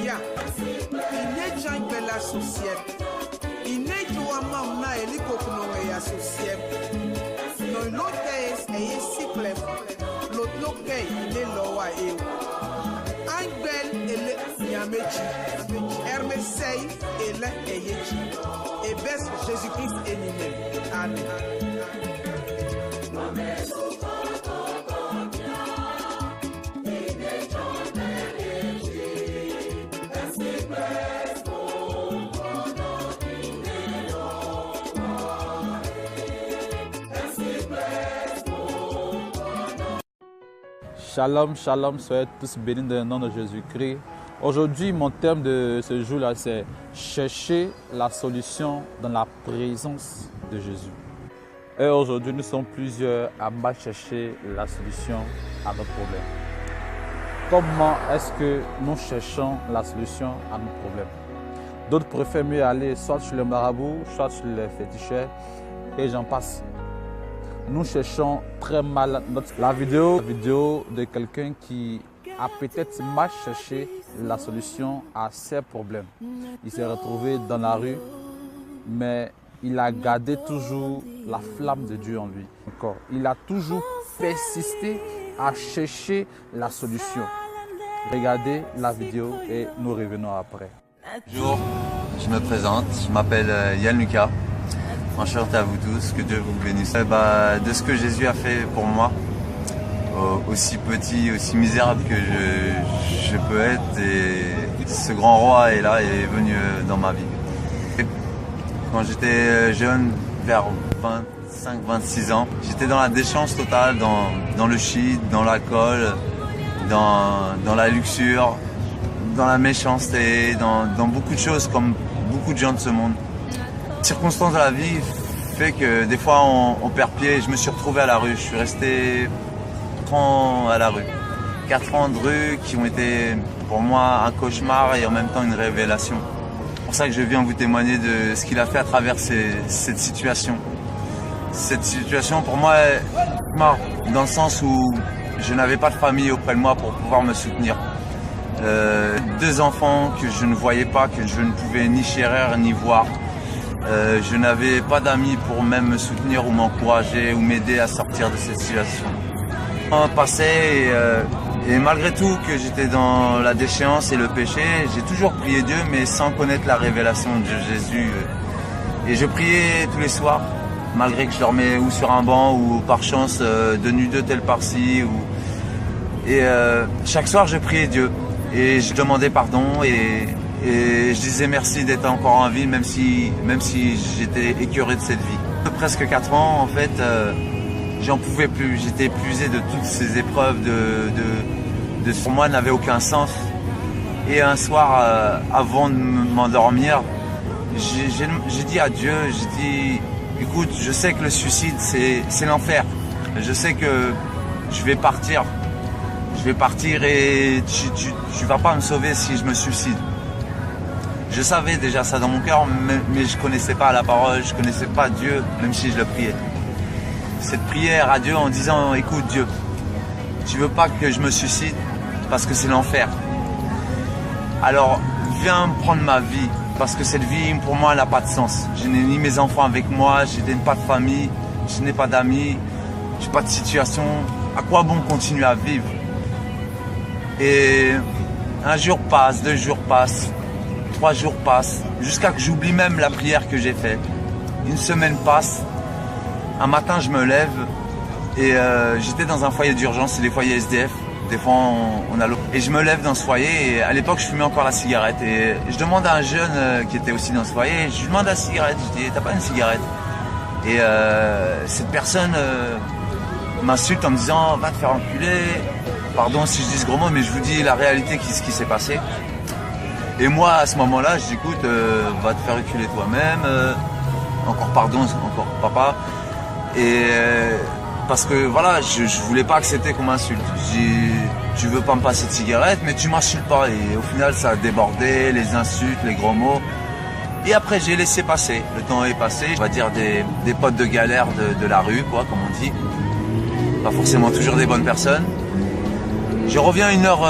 ya ine jan bela social ine tuwa mamna eliko kunonge ya social no lotes eye siple lo loke ine lowa e angbel ele nyamechi hermesei ele eyechi et best Jésus-Christ énumé. Amen. Shalom, shalom, soyez tous bénis dans le nom de Jésus-Christ. Aujourd'hui, mon thème de ce jour-là, c'est chercher la solution dans la présence de Jésus. Et aujourd'hui, nous sommes plusieurs à mal chercher la solution à nos problèmes. Comment est-ce que nous cherchons la solution à nos problèmes? D'autres préfèrent mieux aller soit sur le marabout, soit sur le féticheur, et j'en passe. Nous cherchons très mal la vidéo de quelqu'un qui a peut-être mal cherché la solution à ses problèmes. Il s'est retrouvé dans la rue, mais il a gardé toujours la flamme de Dieu en lui. Encore, il a toujours persisté à chercher la solution. Regardez la vidéo et nous revenons après. Bonjour, je me présente, je m'appelle Yann Lucas. Enchanté à vous tous, que Dieu vous bénisse. De ce que Jésus a fait pour moi, aussi petit, aussi misérable que je peux être, et ce grand roi est là, est venu dans ma vie. Et quand j'étais jeune, vers 25-26 ans, j'étais dans la déchéance totale, dans le shit, dans l'alcool, dans la luxure, dans la méchanceté, dans beaucoup de choses comme beaucoup de gens de ce monde. Les circonstances de la vie fait que des fois on perd pied. Je me suis retrouvé à la rue, je suis resté 4 ans à la rue. 4 ans de rue qui ont été pour moi un cauchemar et en même temps une révélation. C'est pour ça que je viens vous témoigner de ce qu'il a fait à travers cette situation. Cette situation pour moi est marre, dans le sens où je n'avais pas de famille auprès de moi pour pouvoir me soutenir. 2 enfants que je ne voyais pas, que je ne pouvais ni chérir ni voir. Je n'avais pas d'amis pour même me soutenir ou m'encourager ou m'aider à sortir de cette situation. Passé et malgré tout que j'étais dans la déchéance et le péché, j'ai toujours prié Dieu mais sans connaître la révélation de Jésus. Et je priais tous les soirs, malgré que je dormais ou sur un banc ou par chance de nuit de tel par-ci. Et chaque soir je priais Dieu et je demandais pardon et je disais merci d'être encore en vie, même si j'étais écœuré de cette vie. Presque 4 ans, en fait, j'en pouvais plus. J'étais épuisé de toutes ces épreuves, pour moi, n'avaient aucun sens. Et un soir, avant de m'endormir, j'ai dit à Dieu, j'ai dit, écoute, je sais que le suicide, c'est l'enfer. Je sais que je vais partir. Je vais partir et tu vas pas me sauver si je me suicide. Je savais déjà ça dans mon cœur, mais je ne connaissais pas la parole, je ne connaissais pas Dieu, même si je le priais. Cette prière à Dieu en disant, écoute Dieu, tu veux pas que je me suicide parce que c'est l'enfer. Alors viens prendre ma vie, parce que cette vie pour moi elle n'a pas de sens. Je n'ai ni mes enfants avec moi, je n'ai pas de famille, je n'ai pas d'amis, je n'ai pas de situation. À quoi bon continuer à vivre? Et un jour passe, 2 jours passent. 3 jours passent, jusqu'à que j'oublie même la prière que j'ai faite. Une semaine passe, un matin je me lève et j'étais dans un foyer d'urgence, c'est les foyers SDF. Des fois on a l'eau. Et je me lève dans ce foyer et à l'époque je fumais encore la cigarette. Et je demande à un jeune qui était aussi dans ce foyer, je lui demande la cigarette, je dis t'as pas une cigarette? Et cette personne m'insulte en me disant va te faire enculer. Pardon si je dis ce gros mot, mais je vous dis la réalité de ce qui s'est passé. Et moi, à ce moment-là, je dis, écoute, va te faire reculer toi-même, encore pardon, encore papa. Et parce que voilà, je voulais pas accepter qu'on m'insulte. Je dis, tu veux pas me passer de cigarette, mais tu m'insultes pas. Et au final, ça a débordé, les insultes, les gros mots. Et après, j'ai laissé passer. Le temps est passé, on va dire des potes de galère de la rue, quoi, comme on dit. Pas forcément toujours des bonnes personnes. Je reviens 1 heure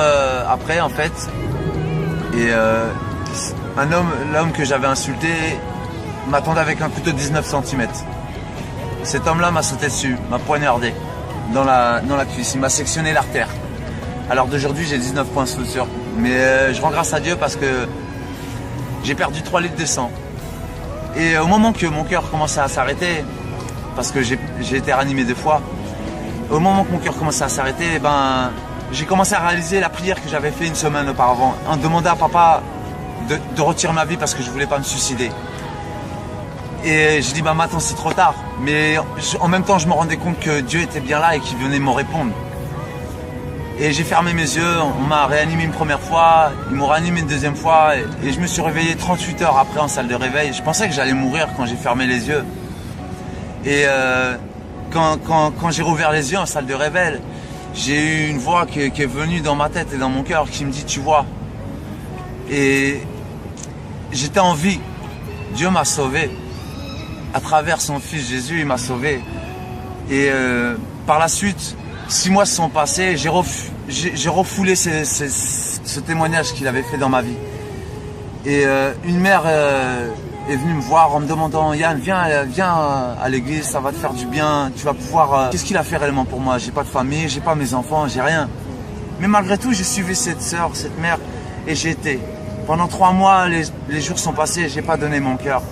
après, en fait. Et l'homme que j'avais insulté m'attendait avec un couteau de 19 cm. Cet homme-là m'a sauté dessus, m'a poignardé dans la cuisse, il m'a sectionné l'artère. Alors d'aujourd'hui, j'ai 19 points de suture. Mais je rends grâce à Dieu parce que j'ai perdu 3 litres de sang. Et au moment que mon cœur commençait à s'arrêter, parce que j'ai été réanimé 2 fois, au moment que mon cœur commençait à s'arrêter, j'ai commencé à réaliser la prière que j'avais fait une semaine auparavant, en demandant à papa de retirer ma vie parce que je ne voulais pas me suicider. Et je dis, maintenant c'est trop tard. Mais en même temps, je me rendais compte que Dieu était bien là et qu'il venait me répondre. Et j'ai fermé mes yeux, on m'a réanimé une première fois, ils m'ont réanimé une deuxième fois et je me suis réveillé 38 heures après en salle de réveil. Je pensais que j'allais mourir quand j'ai fermé les yeux. Et quand j'ai rouvert les yeux en salle de réveil, j'ai eu une voix qui est venue dans ma tête et dans mon cœur qui me dit, tu vois. Et j'étais en vie, Dieu m'a sauvé. À travers son fils Jésus, il m'a sauvé. Et par la suite, 6 mois se sont passés, j'ai refoulé ce témoignage qu'il avait fait dans ma vie. Et une mère est venue me voir en me demandant, Yann, viens à l'église, ça va te faire du bien, tu vas pouvoir... Qu'est-ce qu'il a fait réellement pour moi? J'ai pas de famille, j'ai pas mes enfants, j'ai rien. Mais malgré tout, j'ai suivi cette sœur, cette mère, et j'ai été. Pendant 3 mois, les jours sont passés, j'ai pas donné mon cœur.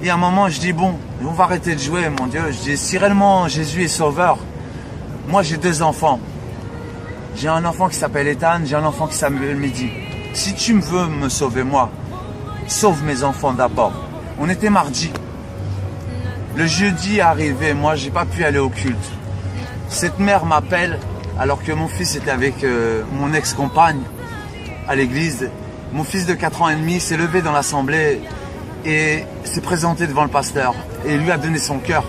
Et à un moment, je dis, bon, on va arrêter de jouer, mon Dieu. Je dis, si réellement Jésus est sauveur, moi j'ai 2 enfants. J'ai un enfant qui s'appelle Ethan, j'ai un enfant qui s'appelle Mehdi. Si tu veux me sauver, moi, sauve mes enfants d'abord. On était mardi. Le jeudi est arrivé, moi j'ai pas pu aller au culte. Cette mère m'appelle alors que mon fils était avec mon ex-compagne à l'église. Mon fils de 4 ans et demi s'est levé dans l'assemblée et s'est présenté devant le pasteur et lui a donné son cœur.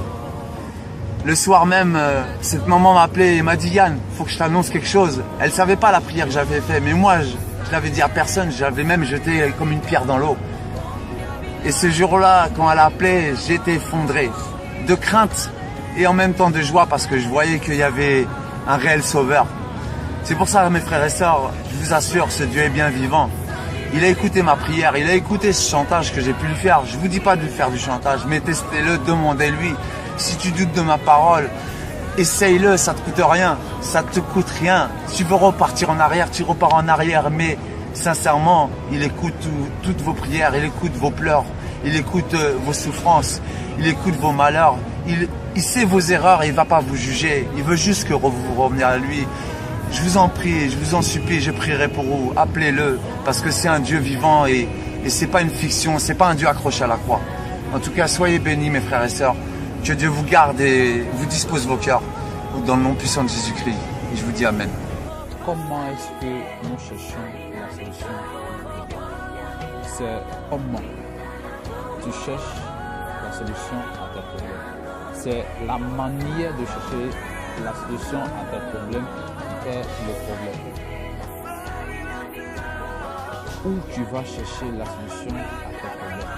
Le soir même, cette maman m'a appelé et m'a dit, Yann, il faut que je t'annonce quelque chose. Elle ne savait pas la prière que j'avais faite, mais moi, je l'avais dit à personne, j'avais même jeté comme une pierre dans l'eau. Et ce jour-là, quand elle a appelé, j'étais effondré de crainte et en même temps de joie parce que je voyais qu'il y avait un réel sauveur. C'est pour ça, mes frères et sœurs, je vous assure, ce Dieu est bien vivant. Il a écouté ma prière, il a écouté ce chantage que j'ai pu lui faire. Je ne vous dis pas de lui faire du chantage, mais testez-le, demandez-lui. Si tu doutes de ma parole, essaye-le, ça ne te coûte rien, ça ne te coûte rien. Si tu veux repartir en arrière, tu repars en arrière, mais sincèrement, il écoute toutes vos prières, il écoute vos pleurs, il écoute vos souffrances, il écoute vos malheurs, il sait vos erreurs et il ne va pas vous juger, il veut juste que vous reveniez à lui. Je vous en prie, je vous en supplie, je prierai pour vous, appelez-le, parce que c'est un Dieu vivant et ce n'est pas une fiction, ce n'est pas un Dieu accroché à la croix. En tout cas, soyez bénis mes frères et sœurs, que Dieu vous garde et vous dispose vos cœurs, dans le nom puissant de Jésus-Christ. Et je vous dis Amen. Comment est-ce que nous cherchons la solution? C'est comment tu cherches la solution à tes problèmes. C'est la manière de chercher la solution à tes problèmes qui est le problème. Où tu vas chercher la solution à tes problèmes?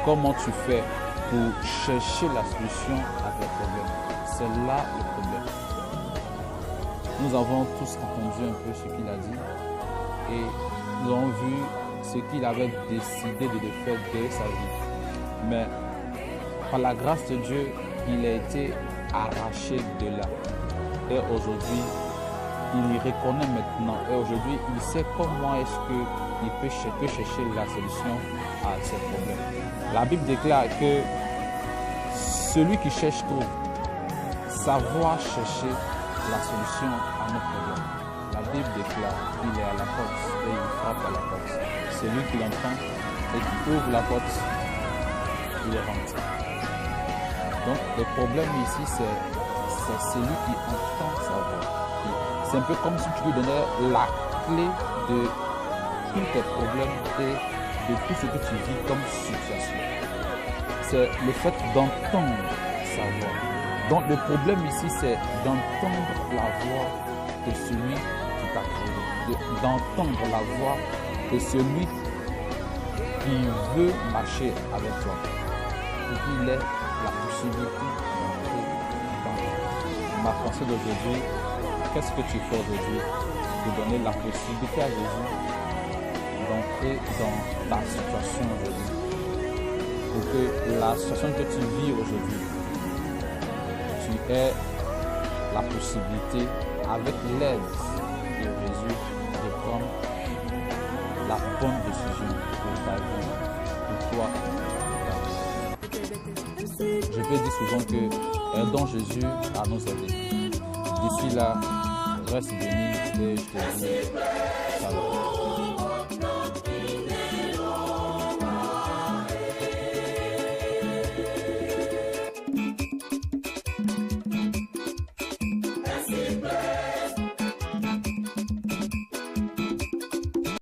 Comment tu fais pour chercher la solution à tes problèmes? C'est là le problème. Nous avons tous entendu un peu ce qu'il a dit et nous avons vu ce qu'il avait décidé de faire dès sa vie. Mais par la grâce de Dieu, il a été arraché de là. Et aujourd'hui, il y reconnaît maintenant. Et aujourd'hui, il sait comment est-ce qu'il peut chercher la solution à ses problèmes. La Bible déclare que celui qui cherche trouve. Savoir chercher la solution à nos problèmes. La Bible déclare qu'il est à la porte et il frappe à la porte. Celui qui l'entend et qui ouvre la porte, il est rentré. Donc le problème ici, c'est celui qui entend sa voix. C'est un peu comme si tu lui donnais la clé de tous tes problèmes et de tout ce que tu vis comme situation. C'est le fait d'entendre sa voix. Donc le problème ici, c'est d'entendre la voix de celui qui t'a créé, d'entendre la voix de celui qui veut marcher avec toi. Et il est la possibilité d'entrer dans toi. Ma pensée d'aujourd'hui, qu'est-ce que tu fais aujourd'hui? De donner la possibilité à Jésus et dans ta situation aujourd'hui. Pour que la situation que tu vis aujourd'hui, tu aies la possibilité, avec l'aide de Jésus, de prendre la bonne décision pour ta vie, pour toi. Je peux dire souvent que aidons Jésus à nous aider. D'ici là, reste béni et je te dis